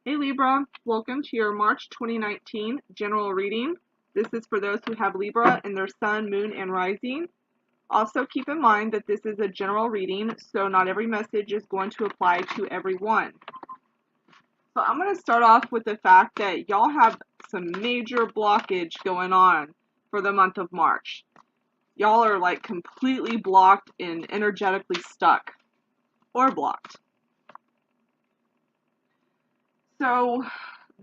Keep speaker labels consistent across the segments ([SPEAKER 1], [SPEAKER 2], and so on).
[SPEAKER 1] Hey Libra, welcome to your March 2019 general reading. This is for those who have Libra in their sun, moon, and rising. Also keep in mind that this is a general reading, so not every message is going to apply to everyone. So I'm going to start off with the fact that y'all have some major blockage going on for the month of March. Y'all are like completely blocked and energetically stuck or blocked. So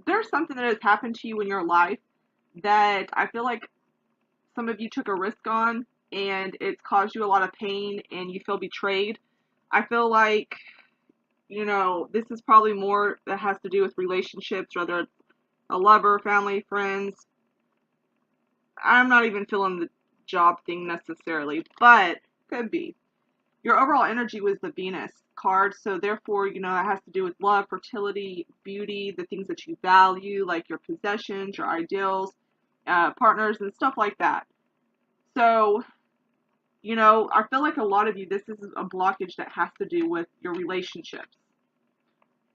[SPEAKER 1] there's something that has happened to you in your life that I feel like some of you took a risk on and it's caused you a lot of pain and you feel betrayed. I feel like, this is probably more that has to do with relationships, whether it's a lover, family, friends. I'm not even feeling the job thing necessarily, but could be. Your overall energy was the Venus card, so therefore, it has to do with love, fertility, beauty, the things that you value, like your possessions, your ideals, partners, and stuff like that. So, I feel like a lot of you, this is a blockage that has to do with your relationships.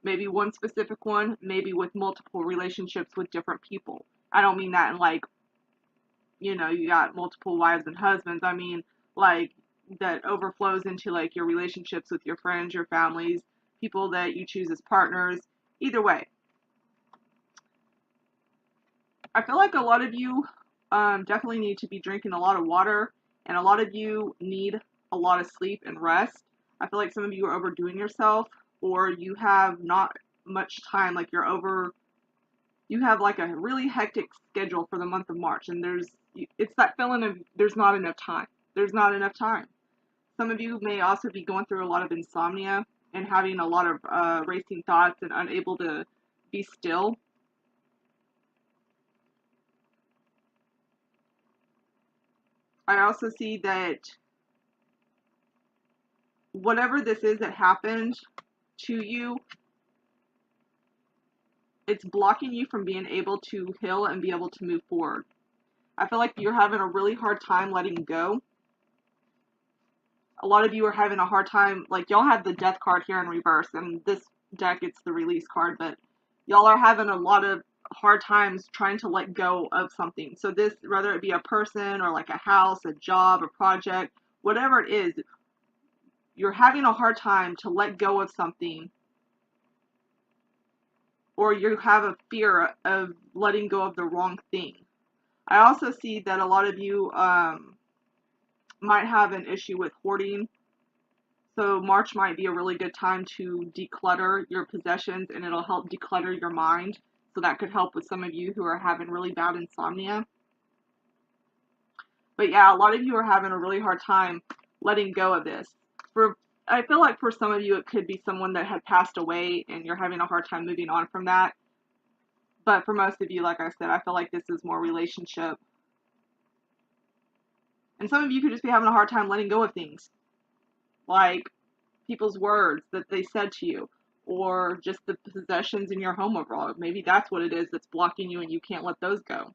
[SPEAKER 1] Maybe one specific one, maybe with multiple relationships with different people. I don't mean that in like, you got multiple wives and husbands. I mean, like, that overflows into like your relationships with your friends, your families, people that you choose as partners. Either way, I feel like a lot of you definitely need to be drinking a lot of water, and a lot of you need a lot of sleep and rest. I feel like some of you are overdoing yourself, or you have not much time, like you have like a really hectic schedule for the month of March, and it's that feeling of there's not enough time. There's not enough time. Some of you may also be going through a lot of insomnia and having a lot of racing thoughts and unable to be still. I also see that whatever this is that happened to you, it's blocking you from being able to heal and be able to move forward. I feel like you're having a really hard time letting go. A lot of you are having a hard time, like y'all have the death card here in reverse, and this deck it's the release card, but y'all are having a lot of hard times trying to let go of something. So this, whether it be a person or like a house, a job, a project, whatever it is, you're having a hard time to let go of something, or you have a fear of letting go of the wrong thing. I also see that a lot of you might have an issue with hoarding. So March might be a really good time to declutter your possessions, and it'll help declutter your mind. So that could help with some of you who are having really bad insomnia. But yeah, a lot of you are having a really hard time letting go of this. I feel like for some of you, it could be someone that had passed away and you're having a hard time moving on from that. But for most of you, like I said, I feel like this is more relationship. And some of you could just be having a hard time letting go of things. Like people's words that they said to you, or just the possessions in your home overall. Maybe that's what it is that's blocking you and you can't let those go.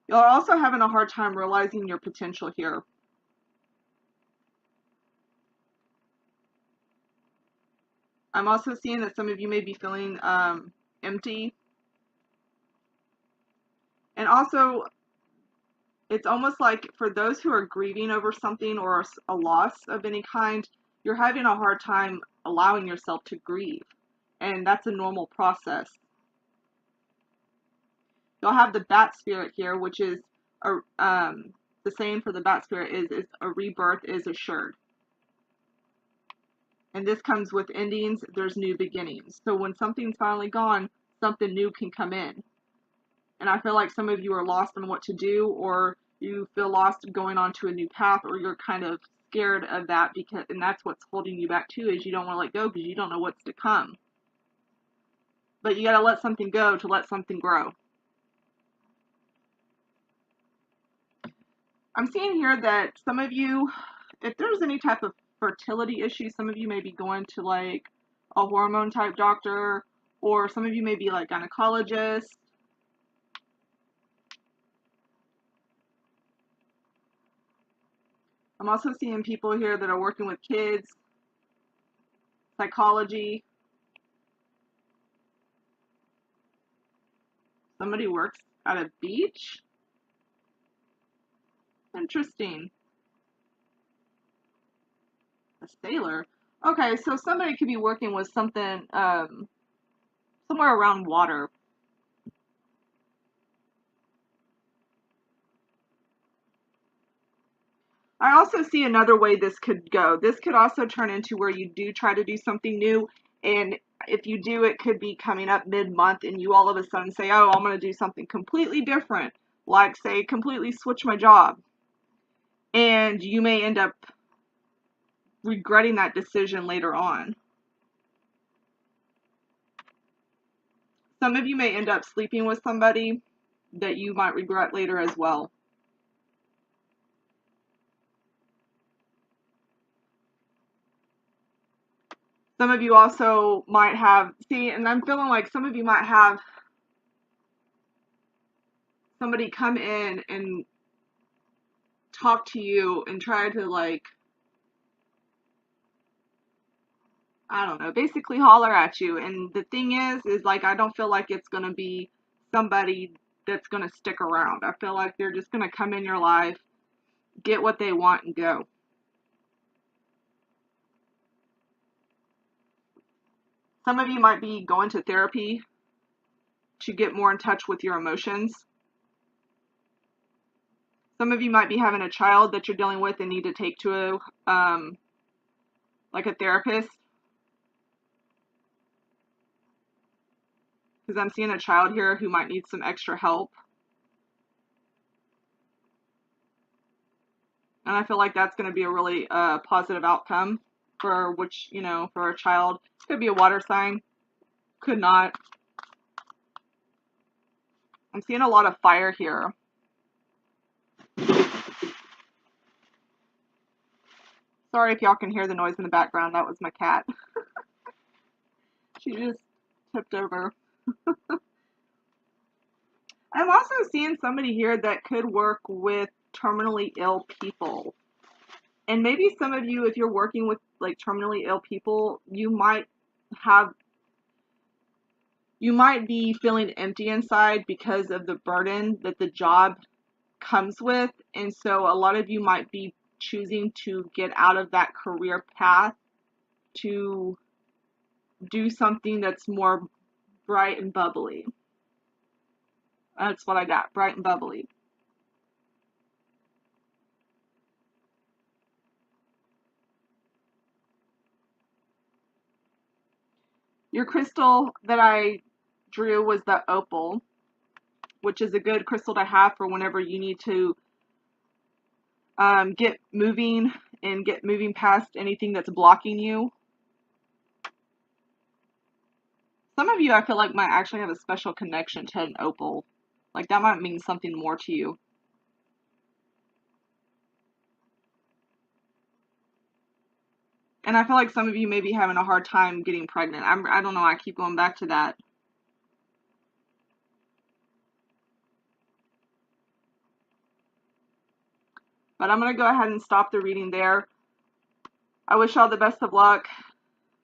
[SPEAKER 1] You're also having a hard time realizing your potential here. I'm also seeing that some of you may be feeling empty. And also, it's almost like for those who are grieving over something or a loss of any kind, you're having a hard time allowing yourself to grieve. And that's a normal process. You'll have the bat spirit here, which is the saying for the bat spirit is a rebirth is assured. And this comes with endings, there's new beginnings. So when something's finally gone, something new can come in. And I feel like some of you are lost on what to do, or you feel lost going on to a new path, or you're kind of scared of that, and that's what's holding you back too, is you don't want to let go because you don't know what's to come. But you got to let something go to let something grow. I'm seeing here that some of you, if there's any type of fertility issue, some of you may be going to like a hormone type doctor, or some of you may be like gynecologist. I'm I'm also seeing people here that are working with kids, psychology. Somebody works at a beach? Interesting. A sailor. Okay, so somebody could be working with something, somewhere around water. I also see another way this could go. This could also turn into where you do try to do something new, and if you do, it could be coming up mid-month, and you all of a sudden say, oh, I'm going to do something completely different, like, say, completely switch my job. And you may end up regretting that decision later on. Some of you may end up sleeping with somebody that you might regret later as well. Some of you also might have, see, and I'm feeling like some of you might have somebody come in and talk to you and try to, like, I don't know, basically holler at you. And the thing is like, I don't feel like it's going to be somebody that's going to stick around. I feel like they're just going to come in your life, get what they want, and go. Some of you might be going to therapy to get more in touch with your emotions. Some of you might be having a child that you're dealing with and need to take to like a therapist. Because I'm seeing a child here who might need some extra help. And I feel like that's going to be a really positive outcome for which, you know, for a child. It could be a water sign. Could not. I'm seeing a lot of fire here. Sorry if y'all can hear the noise in the background. That was my cat. She just tipped over. I'm also seeing somebody here that could work with terminally ill people. And maybe some of you, if you're working with like terminally ill people, you might be feeling empty inside because of the burden that the job comes with. And so a lot of you might be choosing to get out of that career path to do something that's more bright and bubbly. That's what I got, bright and bubbly. Your crystal that I drew was the opal, which is a good crystal to have for whenever you need to get moving and get moving past anything that's blocking you. Some of you, I feel like, might actually have a special connection to an opal. Like, that might mean something more to you. And I feel like some of you may be having a hard time getting pregnant. I don't know, I keep going back to that. But I'm going to go ahead and stop the reading there. I wish y'all the best of luck.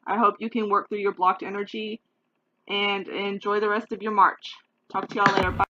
[SPEAKER 1] I hope you can work through your blocked energy and enjoy the rest of your March. Talk to y'all later. Bye.